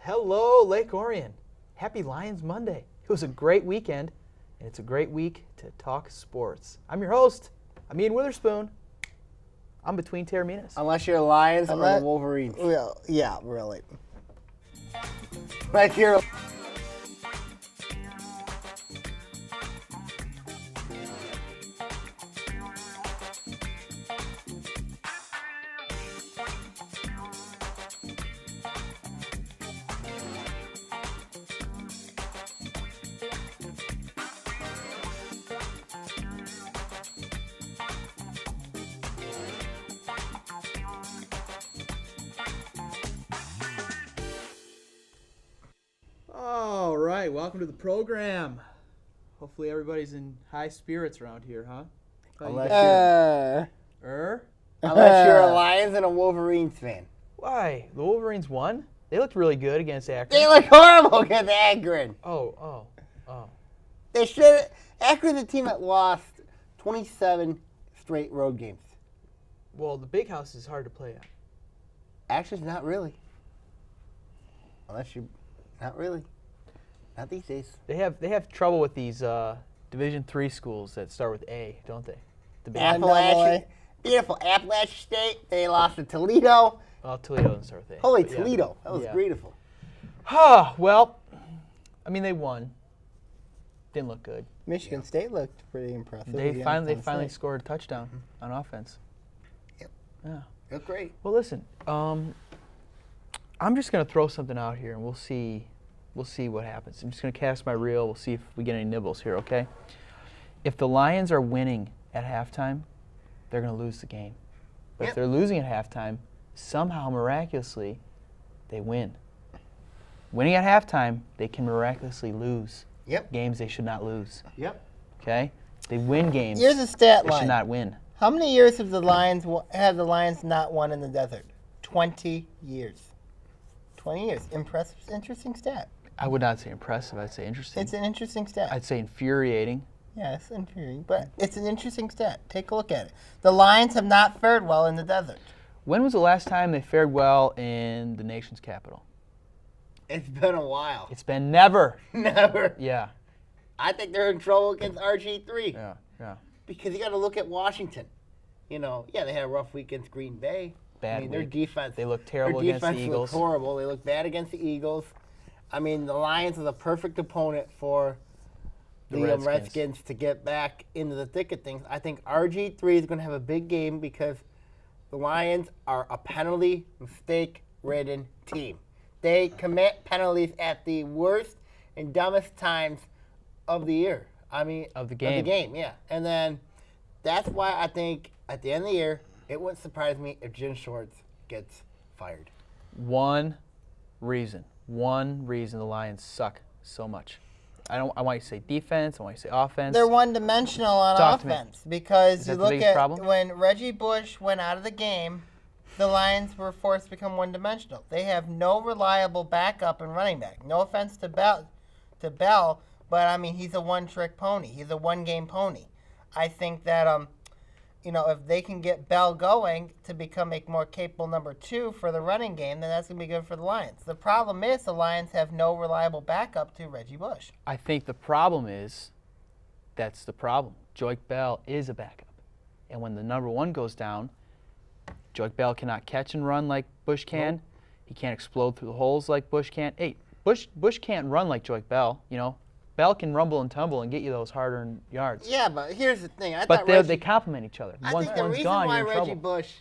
Hello, Lake Orion. Happy Lions Monday. It was a great weekend, and it's a great week to talk sports. I'm your host. I'm Ian Witherspoon. I'm between Taorminas. Unless you're Lions or the Wolverines. Well, yeah, really. Like you're. All right, welcome to the program. Hopefully everybody's in high spirits around here, huh? Unless Unless you're a Lions and a Wolverines fan. Why? The Wolverines won? They looked really good against Akron. They look horrible against Akron. Oh. They should. Akron's a team that lost 27 straight road games. Well, the big house is hard to play at. Actually, not really. Not really. Not these days. They have trouble with these Division III schools that start with A, don't they? The big Appalachian, beautiful Appalachian State. They lost to Toledo. Well, Toledo doesn't start with A. Holy but yeah. Toledo. That was Yeah. beautiful. Well, I mean, they won. Didn't look good. Michigan State looked pretty impressive. They finally scored a touchdown on offense. Yep. Yeah. They look great. Well, listen, I'm just going to throw something out here, and we'll see what happens. I'm just going to cast my reel. We'll see if we get any nibbles here, okay? If the Lions are winning at halftime, they're going to lose the game. But if they're losing at halftime, somehow, miraculously, they win. Winning at halftime, they can miraculously lose games they should not lose. Yep. Okay? They win games Here's a stat they should line. not win. How many years have the Lions not won in the desert? 20 years. 20 years. Impressive. Interesting stat. I would not say impressive. I'd say interesting. It's an interesting stat. I'd say infuriating. Yeah, it's infuriating, but it's an interesting stat. Take a look at it. The Lions have not fared well in the desert. When was the last time they fared well in the nation's capital? It's been a while. It's been never. Never. Yeah. I think they're in trouble against RG3. Yeah. Because you got to look at Washington. You know, they had a rough week against Green Bay. Bad I mean, their week. defense. They looked terrible against the Eagles. Their defense looked horrible. They looked bad against the Eagles. I mean, the Lions are the perfect opponent for the Redskins to get back into the thick of things. I think RG3 is going to have a big game because the Lions are a penalty mistake-ridden team. They commit penalties at the worst and dumbest times of the year. I mean, of the game. Yeah. And then that's why I think at the end of the year, it wouldn't surprise me if Jim Schwartz gets fired. One reason the Lions suck so much. I want you to say defense. I want you to say offense. They're one-dimensional on offense because you look at when Reggie Bush went out of the game, the Lions were forced to become one-dimensional. They have no reliable backup and running back. No offense to Bell, but I mean he's a one-trick pony. He's a one-game pony. I think that if they can get Bell going to become a more capable number 2 for the running game, then that's going to be good for the Lions. The problem is the Lions have no reliable backup to Reggie Bush. I think the problem is that's the problem. Joique Bell is a backup. And when the number 1 goes down, Joique Bell cannot catch and run like Bush can. Nope. He can't explode through the holes like Bush can. Hey, Bush can't run like Joique Bell, Bell can rumble and tumble and get you those hard-earned yards. Yeah, but here's the thing. They complement each other. Once think the one's reason gone, why you're in Reggie trouble. Bush,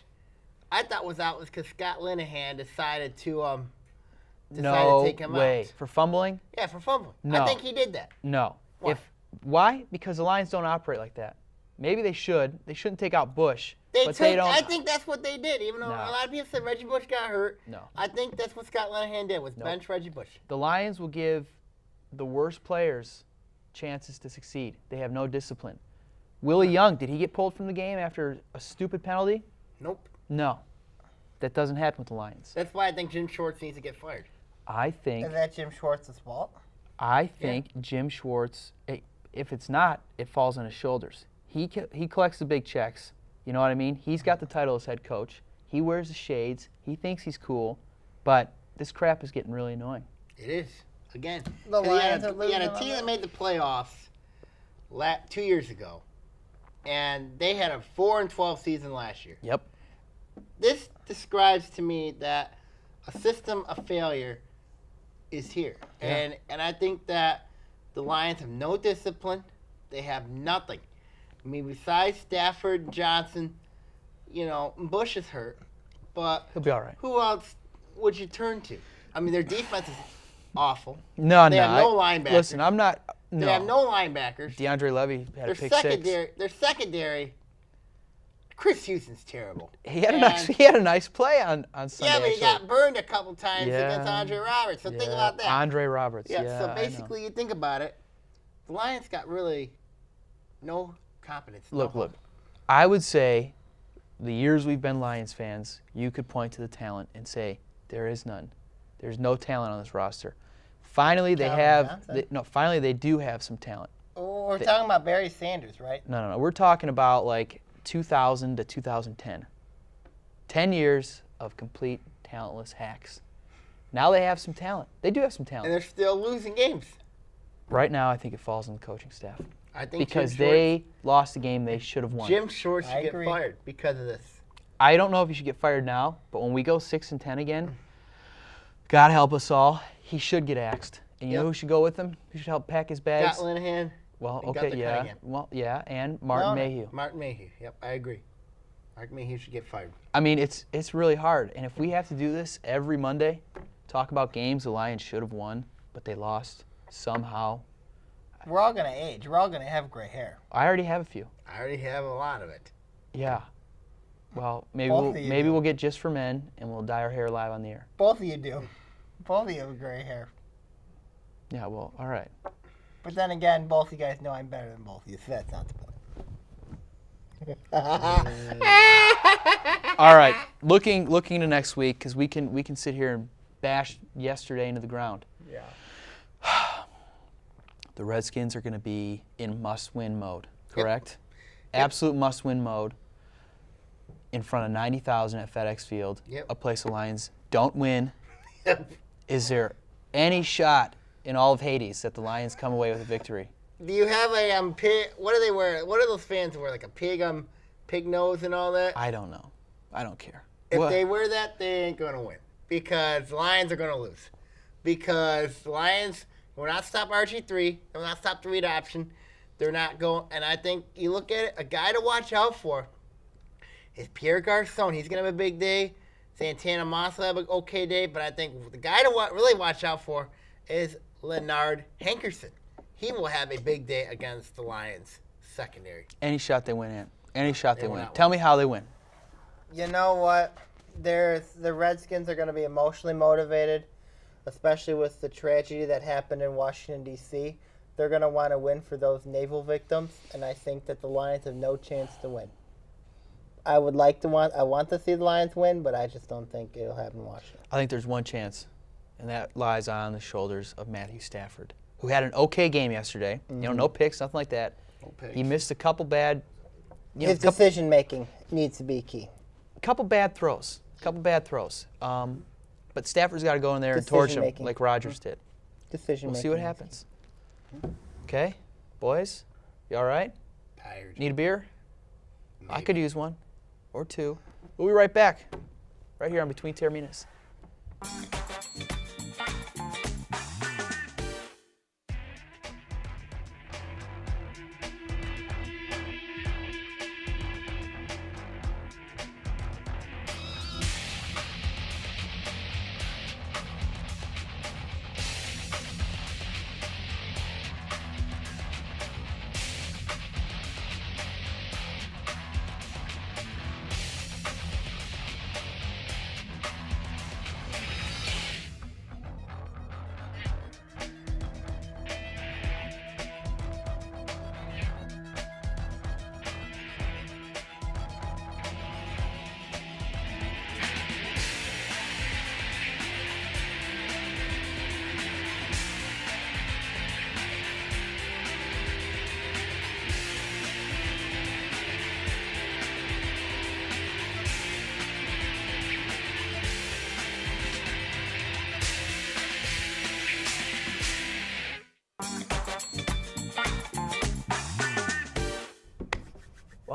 I thought was out was because Scott Linehan decided to take him out. For fumbling? Yeah, for fumbling. No. I think he did that. No. Why? Why? Because the Lions don't operate like that. Maybe they should. They shouldn't take out Bush. They don't. I think that's what they did. Even though a lot of people said Reggie Bush got hurt. No. I think that's what Scott Linehan did was bench Reggie Bush. The Lions will give the worst players chances to succeed. They have no discipline. Willie Young, did he get pulled from the game after a stupid penalty? Nope. No. That doesn't happen with the Lions. That's why I think Jim Schwartz needs to get fired. Is that Jim Schwartz's fault? I think Jim Schwartz, if it's not, it falls on his shoulders. He collects the big checks. You know what I mean? He's got the title as head coach. He wears the shades. He thinks he's cool. But this crap is getting really annoying. It is. Again, the Lions you had a team that made the playoffs 2 years ago, and they had a 4-12 season last year. Yep. This describes to me that a system of failure is here. Yeah. And I think that the Lions have no discipline. They have nothing. I mean, besides Stafford, Johnson, Bush is hurt. But he'll be all right. Who else would you turn to? I mean, their defense is awful. They have no linebackers. Listen, I'm not. No. They have no linebackers. DeAndre Levy had a pick six. Their secondary, Chris Houston's terrible. He had a nice play on Sunday. Yeah, but he got burned a couple times against Andre Roberts. So think about that. Andre Roberts. So basically, you think about it, the Lions got really no confidence. Look. I would say the years we've been Lions fans, you could point to the talent and say there is none. There's no talent on this roster. Finally, finally they do have some talent. Oh, we're talking about Barry Sanders, right? No. We're talking about like 2000 to 2010. 10 years of complete talentless hacks. Now they have some talent. They do have some talent. And they're still losing games. Right now, I think it falls on the coaching staff. I think because they lost a game they should have won. Jim Short should get fired because of this. I don't know if he should get fired now, but when we go 6-10 again, God help us all, he should get axed. And you know who should go with him? Who should help pack his bags? Got Linehan. Well, okay, yeah. Well, yeah, and Martin Mayhew. Martin Mayhew. Yep, I agree. Martin Mayhew should get fired. I mean, it's really hard. And if we have to do this every Monday, talk about games the Lions should have won, but they lost somehow. We're all going to age. We're all going to have gray hair. I already have a few. I already have a lot of it. Yeah. Well, maybe we'll get Just for Men, and we'll dye our hair live on the air. Both of you do. Both of you have gray hair. Yeah, well, all right. But then again, both of you guys know I'm better than both of you, so that's not the point. All right, looking to next week, because we can sit here and bash yesterday into the ground. Yeah. The Redskins are going to be in must-win mode, correct? Yep. Absolute must-win mode in front of 90,000 at FedEx Field, a place the Lions don't win. Is there any shot in all of Hades that the Lions come away with a victory? Do you have a pig? What do they wear? What do those fans wear? Like a pig nose and all that? I don't know. I don't care. If they wear that, they ain't going to win because the Lions are going to lose. Because the Lions will not stop RG3. They will not stop the read option. They're not going. And I think you look at it, a guy to watch out for is Pierre Garçon. He's going to have a big day. Santana Moss will have an okay day. But I think the guy to really watch out for is Leonard Hankerson. He will have a big day against the Lions secondary. Any shot they win in. Any shot they win. Tell me how they win. You know what? The Redskins are going to be emotionally motivated, especially with the tragedy that happened in Washington, D.C. They're going to want to win for those naval victims, and I think that the Lions have no chance to win. I want to see the Lions win, but I just don't think it'll happen in Washington. I think there's one chance, and that lies on the shoulders of Matthew Stafford, who had an okay game yesterday. Mm-hmm. No picks, nothing like that. No picks. He missed a couple bad. His decision-making needs to be key. A couple bad throws. But Stafford's got to go in there and torch him like Rodgers did. We'll see what happens. Okay, boys, you all right? Tired. Need a beer? Maybe. I could use one or two. We'll be right back, right here on Between Taorminas.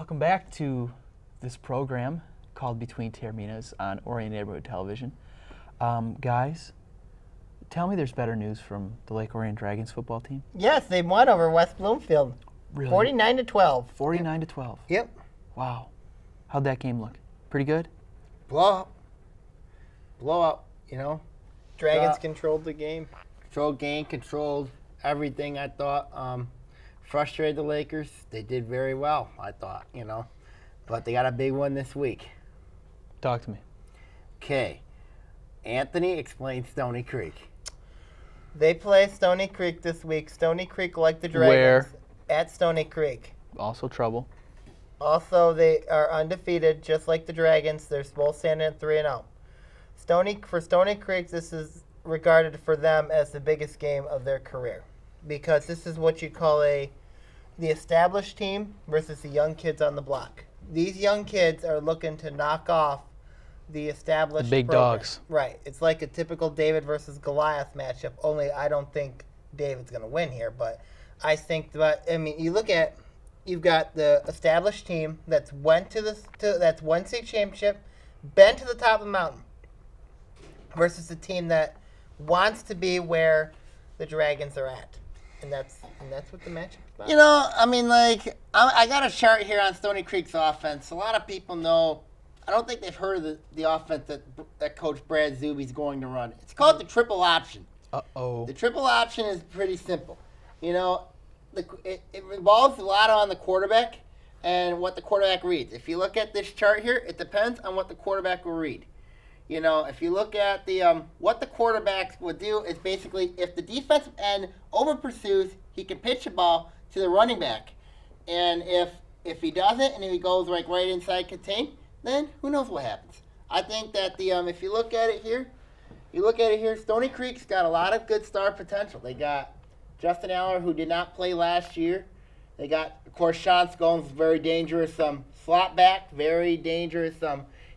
Welcome back to this program called Between Taorminas on Orion Neighborhood Television. Guys, tell me there's better news from the Lake Orion Dragons football team. Yes, they won over West Bloomfield. Really? 49-12. 49-12. Yep. Wow. How'd that game look? Pretty good? Blowout, Dragons controlled the game. Controlled everything, I thought. Frustrated the Lakers. They did very well, I thought, But they got a big one this week. Talk to me. Okay. Anthony, explain Stony Creek. They play Stony Creek this week. Stony Creek, like the Dragons. Where? At Stony Creek. Also trouble. Also, they are undefeated, just like the Dragons. They're both standing at 3-0. For Stony Creek, this is regarded for them as the biggest game of their career, because this is what you call the established team versus the young kids on the block. These young kids are looking to knock off the established big program. dogs. Right. It's like a typical David versus Goliath matchup, only I don't think David's going to win here, but I think you've got the established team that's won state championship, been to the top of the mountain, versus the team that wants to be where the Dragons are at, and that's what the matchup is about. I got a chart here on Stony Creek's offense. A lot of people know. I don't think they've heard of the offense that Coach Brad Zuby's going to run. It's called the triple option. Uh-oh. The triple option is pretty simple. It revolves a lot on the quarterback and what the quarterback reads. If you look at this chart here, it depends on what the quarterback will read. If you look at what the quarterback would do is basically if the defensive end over pursues, he can pitch the ball to the running back. And if he doesn't and he goes right inside contain, then who knows what happens. I think that if you look at it here, Stony Creek's got a lot of good star potential. They got Justin Aller, who did not play last year. They got, of course, Sean Scones, very dangerous slot back, very dangerous.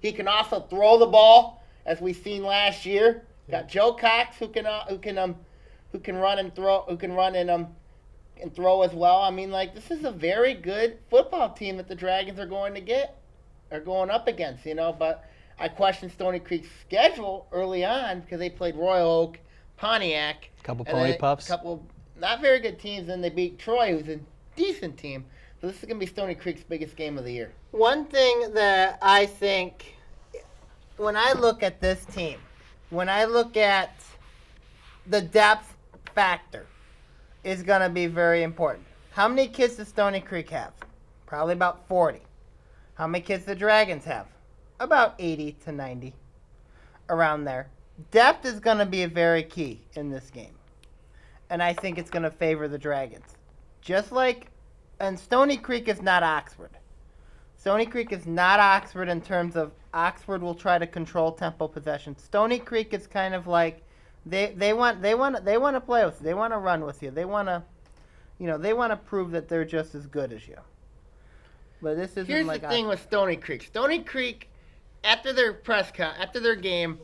He can also throw the ball, as we've seen last year. Got Joe Cox, who can run and throw, and throw as well. This is a very good football team that the Dragons are going up against, But I question Stony Creek's schedule early on because they played Royal Oak, Pontiac, couple Pony Pups, couple not very good teams, and they beat Troy, who's a decent team. So this is going to be Stony Creek's biggest game of the year. One thing that I think, when I look at this team, when I look at the depth factor, is going to be very important. How many kids does Stony Creek have? Probably about 40. How many kids the Dragons have? About 80 to 90, around there. Depth is going to be very key in this game. And I think it's going to favor the Dragons. And Stony Creek is not Oxford. Stony Creek is not Oxford in terms of Oxford will try to control tempo possession. Stony Creek is kind of like they want to play with you. They want to run with you. They want to prove that they're just as good as you. But this isn't Here's like the thing with Stony Creek. Stony Creek, after their game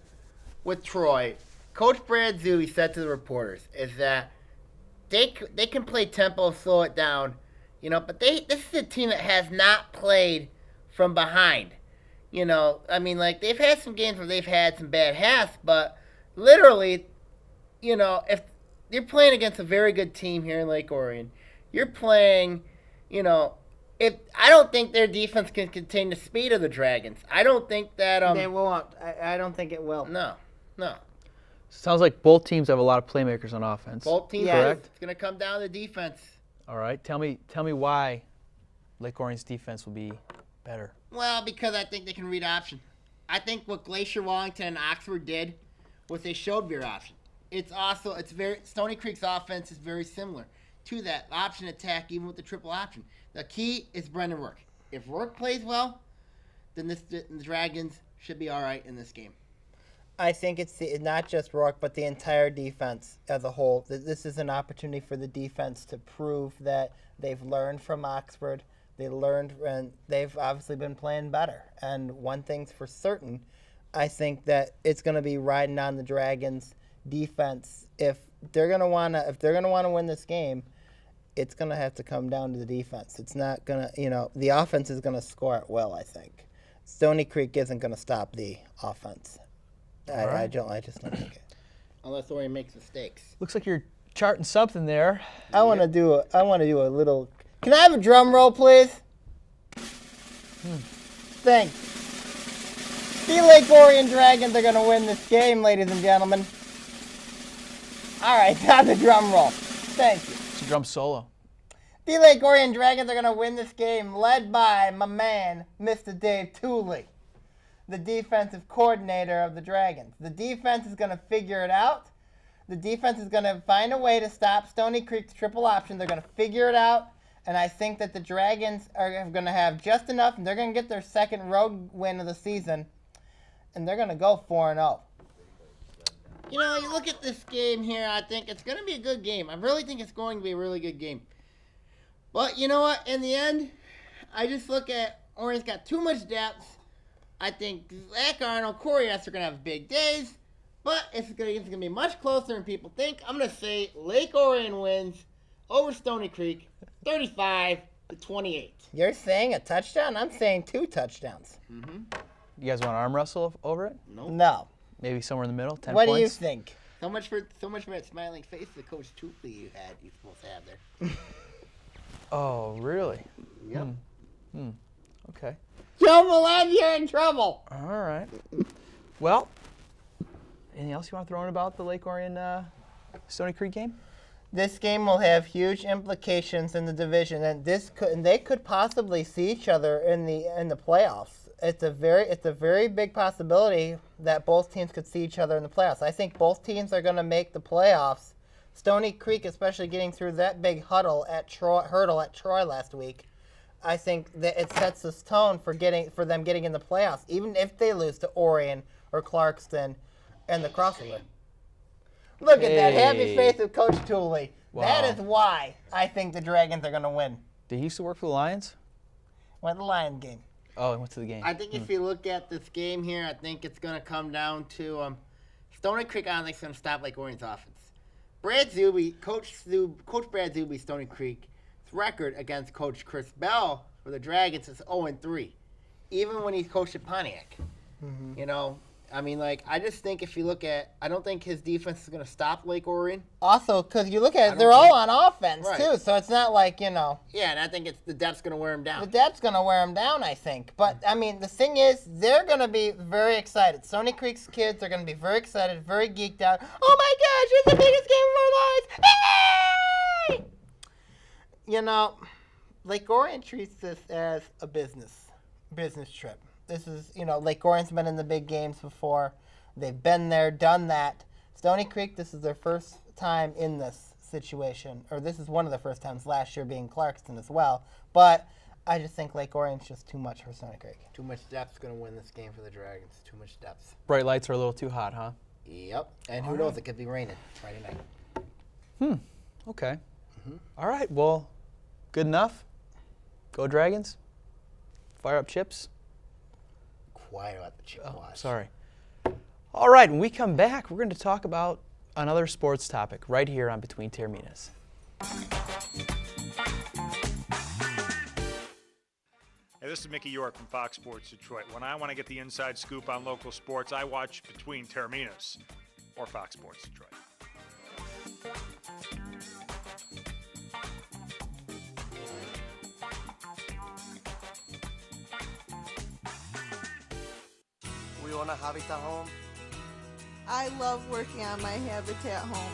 with Troy, Coach Brad Zuby said to the reporters is that they can play tempo, slow it down, but this is a team that has not played from behind. They've had some games where they've had some bad halves, but literally, if you're playing against a very good team here in Lake Orion, you're playing, I don't think their defense can contain the speed of the Dragons. I don't think that they won't. I don't think it will. No. Sounds like both teams have a lot of playmakers on offense. Both teams, correct? It's going to come down to defense. All right. Tell me why Lake Orion's defense will be better. Well, because I think they can read option. I think what Glacier, Wellington, and Oxford did was they showed veer option. Stony Creek's offense is very similar to that option attack, even with the triple option. The key is Brendan Rourke. If Rourke plays well, then the Dragons should be all right in this game. I think it's not just Rourke, but the entire defense as a whole. This is an opportunity for the defense to prove that they've learned from Oxford. They learned, and they've obviously been playing better. And one thing's for certain, I think that it's going to be riding on the Dragons' defense. If they're going to want to win this game, it's going to have to come down to the defense. It's not going to, the offense is going to score at will, I think. Stony Creek isn't going to stop the offense. I just don't think it. Unless Orion makes mistakes. Looks like you're charting something there. I want to do a little. Can I have a drum roll, please? Thanks. The Lake Orion Dragons are going to win this game, ladies and gentlemen. All right, have the drum roll. Thank you. It's a drum solo. The Lake Orion Dragons are going to win this game, led by my man, Mr. Dave Tooley, the defensive coordinator of the Dragons. The defense is going to figure it out. The defense is going to find a way to stop Stony Creek's triple option. They're going to figure it out, and I think that the Dragons are going to have just enough, and they're going to get their second road win of the season, and they're going to go 4-0. You know, you look at this game here, I think it's going to be a good game. I really think it's going to be a really good game. But you know what? In the end, I just look at Orion's got too much depth. I think Zach Arnold, Corey S. are going to have big days. But it's going to be much closer than people think. I'm going to say Lake Orion wins over Stony Creek 35-28. You're saying a touchdown? I'm saying 2 touchdowns. Mm-hmm. You guys want to arm wrestle over it? Nope. No. Maybe somewhere in the middle, 10 what points? What do you think? So much for that smiling face that Coach Tupley you're supposed to have there. Oh, really? Yep. Okay. Trouble, lad, you're in trouble. All right. Well, anything else you want to throw in about the Lake Orion Stony Creek game? This game will have huge implications in the division, and they could possibly see each other in the playoffs. It's a very big possibility that both teams could see each other in the playoffs. I think both teams are going to make the playoffs. Stony Creek, especially getting through that big hurdle at Troy last week, I think that it sets this tone for them getting in the playoffs, even if they lose to Orion or Clarkston and the crossover. Look at that happy face of Coach Tooley. Wow. That is why I think the Dragons are going to win. Did he used to work for the Lions? Went to the Lions game. Oh, he went to the game. I think if you look at this game here, I think it's going to come down to Stony Creek. I don't think it's going to stop Lake Orion's offense. Brad Zuby, Coach Brad Zuby, Stony Creek's record against Coach Chris Bell for the Dragons is 0-3, even when he's coached at Pontiac. Mm-hmm. You know, I mean, I just think if you look at, I don't think his defense is going to stop Lake Orion. Also, because you look at it, they're all on offense, too, so it's not like, Yeah, and I think the depth's going to wear him down. The depth's going to wear him down, I think. But, I mean, the thing is, they're going to be very excited. Stony Creek's kids are going to be very excited, very geeked out. Oh, my gosh, it's the biggest game of our lives! Hey! You know, Lake Orion treats this as a business trip. This is, Lake Orion's been in the big games before. They've been there, done that. Stony Creek, this is their first time in this situation, or this is one of the first times, last year being Clarkston as well. But I just think Lake Orion's just too much for Stony Creek. Too much depth's going to win this game for the Dragons. Too much depth. Bright lights are a little too hot, huh? Yep. And who knows, it could be raining Friday night. Okay. Mm-hmm. All right, well, good enough. Go Dragons. Fire up chips. Quiet about the chip wash. Sorry. All right, when we come back, we're going to talk about another sports topic right here on Between Taorminas. Hey, this is Mickey York from Fox Sports Detroit. When I want to get the inside scoop on local sports, I watch Between Taorminas or Fox Sports Detroit. We own a Habitat home. I love working on my Habitat home.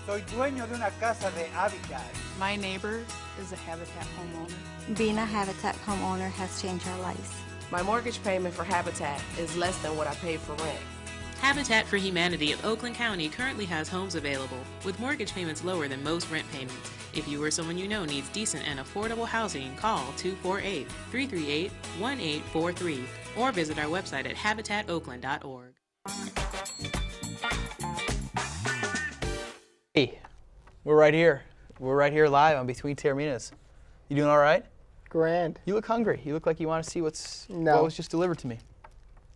Soy dueño de una casa de Habitat. My neighbor is a Habitat homeowner. Being a Habitat homeowner has changed our lives. My mortgage payment for Habitat is less than what I paid for rent. Habitat for Humanity of Oakland County currently has homes available with mortgage payments lower than most rent payments. If you or someone you know needs decent and affordable housing, call 248-338-1843 or visit our website at habitatoakland.org. Hey, we're right here. We're right here live on Between Taorminas. You doing all right? Grand. You look hungry. You look like you want to see what was just delivered to me.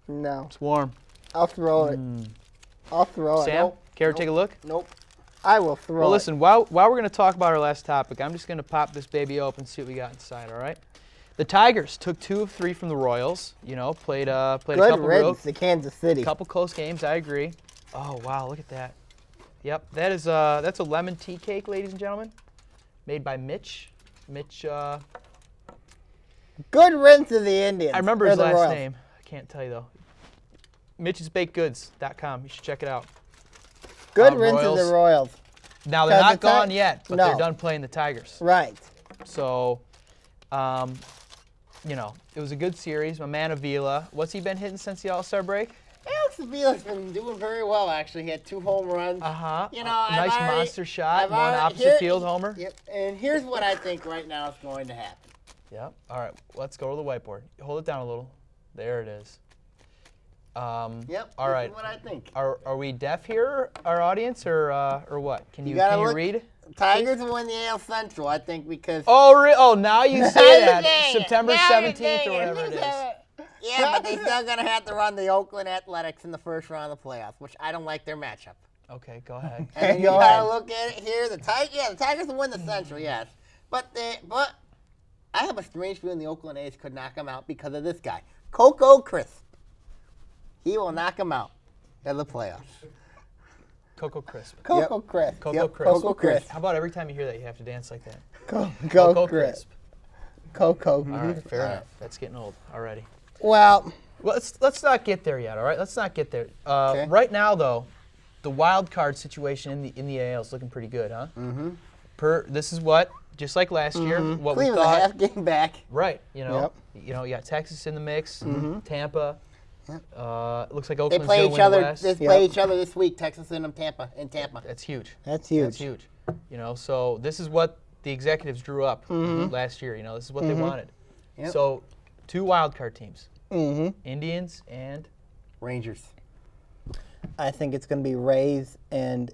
No. It's warm. I'll throw it. I'll throw it. Sam, Nope. care to take a look? Nope. I will throw Well, listen, while we're going to talk about our last topic, I'm just going to pop this baby open and see what we got inside, all right? The Tigers took 2 of 3 from the Royals, played a couple to Kansas City. Couple close games, I agree. Oh, wow, look at that. Yep, that's a lemon tea cake, ladies and gentlemen, made by Mitch. Good riddance to the Indians. I remember his last name. I can't tell you, though. Mitch'sBakedGoods.com. You should check it out. Good riddance to the Royals. Now, they're not gone yet, but they're done playing the Tigers. Right. So, it was a good series. My man Avila, what's he been hitting since the All-Star break? Alex Avila's been doing very well, actually. He had 2 home runs. Nice monster shot, one opposite field homer. Yep. And here's what I think right now is going to happen. Yep. All right, let's go to the whiteboard. Hold it down a little. There it is. Yep. All right. This is what I think. Are we deaf here, our audience, or what? Can you read? Tigers will win the AL Central, I think, because. Oh, now you say that. September 17th or whatever it is. Yeah, but they're still gonna have to run the Oakland Athletics in the first round of the playoffs, which I don't like their matchup. Okay, go ahead. And then you gotta look at it here. The Tigers will win the Central, yes, but I have a strange feeling the Oakland A's could knock them out because of this guy, Coco Crisp. He will knock them out in the playoffs. Coco Crisp. Coco Crisp. Coco Crisp. Coco Crisp. How about every time you hear that, you have to dance like that? Coco Crisp. Coco. All right, fair enough. That's getting old already. Well, let's not get there yet. All right, let's not get there. Okay. Right now, though, the wild card situation in the AL is looking pretty good, huh? Mm-hmm. This is what, just like last year, what Cleveland we thought. half game back. Right. You got Texas in the mix, Tampa. Looks like Oakland's They play each other. West. They play each other this week. Texas and Tampa. That's huge. That's huge. That's huge. So this is what the executives drew up last year. This is what they wanted. Yep. So 2 wild card teams. Indians and Rangers. I think it's going to be Rays and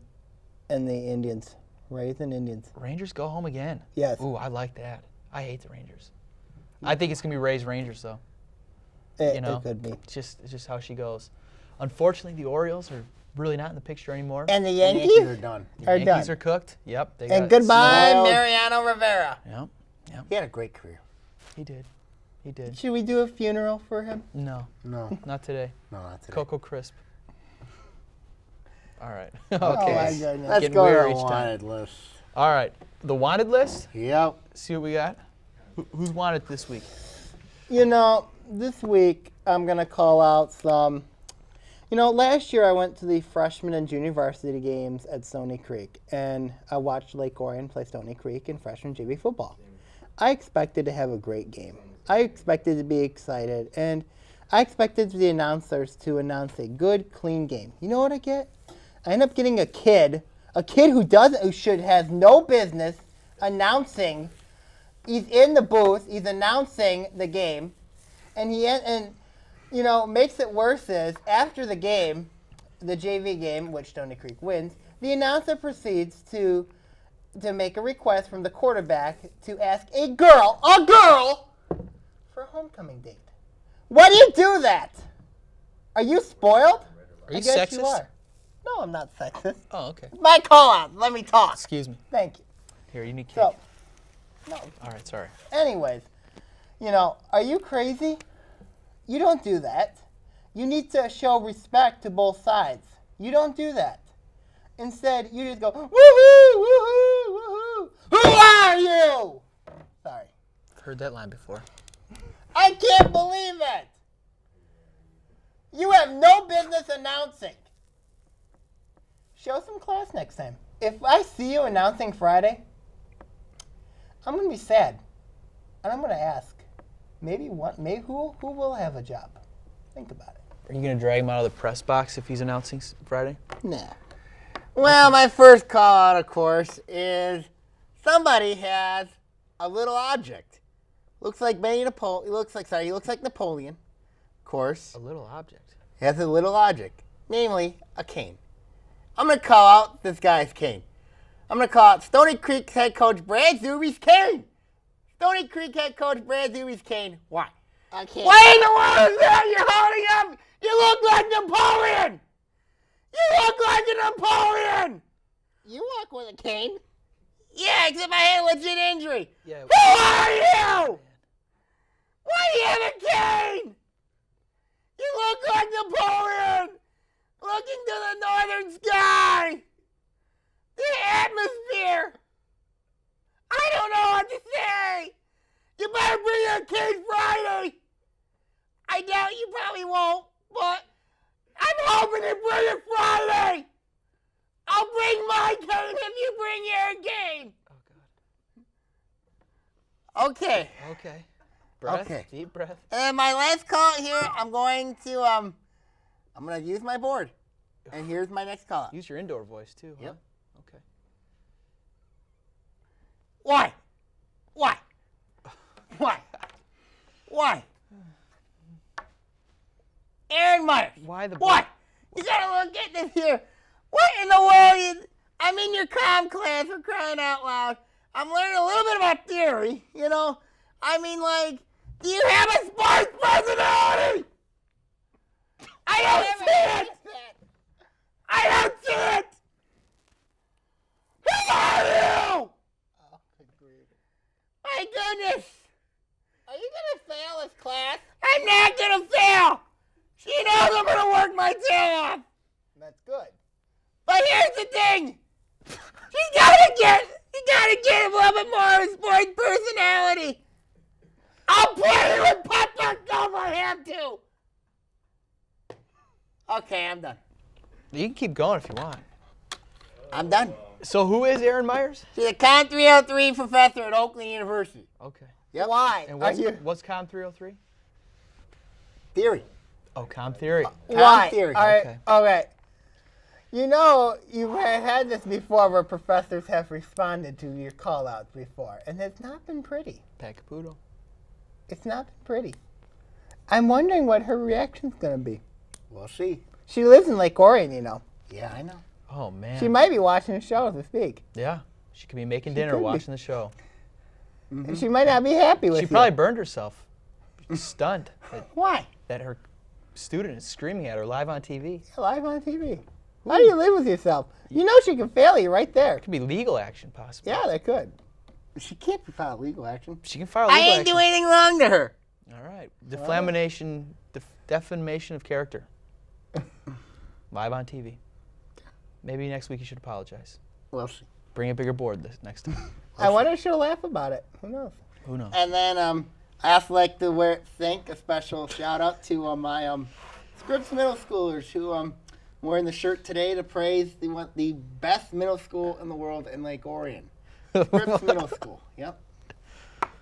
the Indians. Rays and Indians. Rangers go home again. Yes. Ooh, I like that. I hate the Rangers. I think it's going to be Rays Rangers though. It could be. It's just how she goes. Unfortunately, the Orioles are really not in the picture anymore. And the Yankees are done. The Yankees are cooked. Yep. And goodbye, Mariano Rivera. Yep. He had a great career. He did. Should we do a funeral for him? No. Not today. No, not today. Coco Crisp. All right. Okay. Oh my goodness. Let's go to the wanted list. All right. The wanted list? Yep. See what we got? Who's wanted this week? This week I'm going to call out some. Last year I went to the freshman and junior varsity games at Stony Creek, and I watched Lake Orion play Stony Creek in freshman JV football. I expected to have a great game. I expected to be excited, and I expected the announcers to announce a good, clean game. You know what I get? I end up getting a kid who has no business announcing. He's in the booth. He's announcing the game, and makes it worse is after the game, the JV game, which Stony Creek wins, the announcer proceeds to make a request from the quarterback to ask a girl for a homecoming date. Why do you do that? Are you spoiled? Are you sexist? You are. No, I'm not sexist. Oh, okay. My call out. Let me talk. Excuse me. Thank you. Here, you need cake. So, no. All right, sorry. Anyways, are you crazy? You don't do that. You need to show respect to both sides. You don't do that. Instead, you just go, woohoo, woohoo, woohoo. Who are you? Sorry. Heard that line before. I can't believe it. You have no business announcing. Show some class next time. If I see you announcing Friday, I'm going to be sad. And I'm going to ask, maybe who will have a job? Think about it. Are you going to drag him out of the press box if he's announcing Friday? Nah. Well, my first call out, of course, is somebody has a little object. Looks like Napoleon. He looks like Napoleon, of course. A little object. He has a little object, namely a cane. I'm going to call out this guy's cane. I'm going to call out Stony Creek head coach Brad Zuby's cane. Stony Creek head coach Brad Zuby's cane. Why? I can't. Why in the world is that you're holding up? You look like Napoleon! You look like a Napoleon! You walk with a cane. Yeah, except I had a legit injury. Yeah. Who are you? Why do you have a cane? You look like Napoleon, looking to the northern sky. The atmosphere. I don't know what to say. You better bring your cane Friday. I doubt you probably won't, but I'm hoping to bring it Friday. I'll bring my cane if you bring your cane. Oh, God. Okay. Okay. Breath. Okay. Deep breath. And my last call out here, I'm going to use my board. And here's my next call out. Use your indoor voice, too, huh? Yep. Okay. Why? Why? Why? Why? Aaron Myers. Why the... What? You gotta look at this here. What in the world? I'm in your comm class, for crying out loud. I'm learning a little bit about theory, you know? I mean, like, do you have a sports personality? I don't see it. I don't see it. Who are you? Oh, good grief. My goodness. Are you going to fail this class? I'm not going to fail. She knows I'm going to work my tail off. That's good. But here's the thing. You gotta get a little bit more of a sports personality. I'll play with Papa if I have to. Okay, I'm done. You can keep going if you want. I'm done. So who is Aaron Myers? She's a Con 303 professor at Oakland University. Okay. Yep. Why? And what's Com 303? Theory. Oh, Com theory. Why? Theory. All right. Okay. Okay. You know, you've had this before where professors have responded to your call-outs before, and it's not been pretty. Pacapudo. It's not been pretty. I'm wondering what her reaction's going to be. We'll see. She lives in Lake Orion, you know. Yeah, I know. Oh, man. She might be watching the show as we speak. Yeah. She could be making dinner, could be. watching the show. Mm-hmm. And she might not be happy with She probably burned herself. Stunned Why? that her student is screaming at her live on TV. Live on TV. How do you live with yourself? You know she can fail you right there. It could be legal action, possibly. Yeah, they could. She can't be filed legal action. She can file legal I action. ain't do anything wrong to her. All right. Defamation of character. Live on TV. Maybe next week you should apologize. We'll see. Bring a bigger board this next time. I wonder if she'll laugh about it. Who knows? Who knows? And then I also like to thank a special shout out to my Scripps middle schoolers who I'm wearing the shirt today to praise the best middle school in the world in Lake Orion. Scripps Middle School. Yep.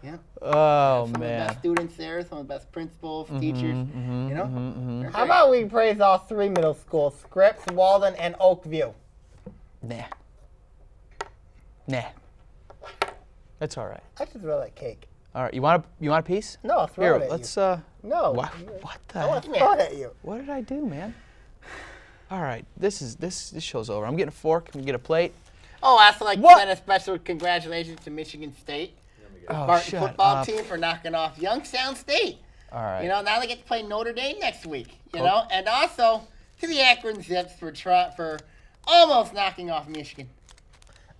Yep. Oh, some of the man. best students there, some of the best principals, teachers. You know. How about we praise all three middle schools: Scripps, Walden, and Oakview? Nah. Nah. That's all right. I just really like cake. All right. You want a piece? No, I'll throw Here, it at let's. you. No. What the? I want to throw it at you. What did I do, man? All right. This show's over. I'm getting a fork. I'm gonna get a plate. Oh, I also like to send a special congratulations to Michigan State, Spartan football team, for knocking off Youngstown State. All right. You know, now they get to play Notre Dame next week. You know, and also to the Akron Zips for almost knocking off Michigan.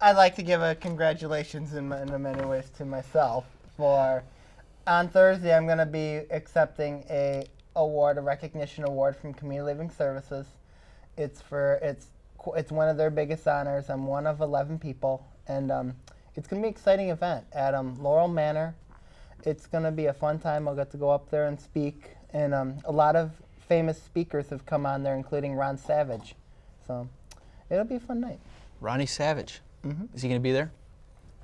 I'd like to give a congratulations in many ways to myself for on Thursday I'm going to be accepting a recognition award from Community Living Services. It's one of their biggest honors. I'm one of 11 people, and it's going to be an exciting event at Laurel Manor. It's going to be a fun time. I'll get to go up there and speak, and a lot of famous speakers have come on there, including Ron Savage. So it'll be a fun night. Ronnie Savage. Mm-hmm. Is he going to be there?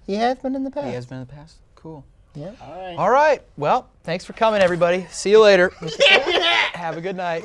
He has been in the past. He has been in the past? Cool. Yeah. All right. All right. Well, thanks for coming, everybody. See you later. Have a good night.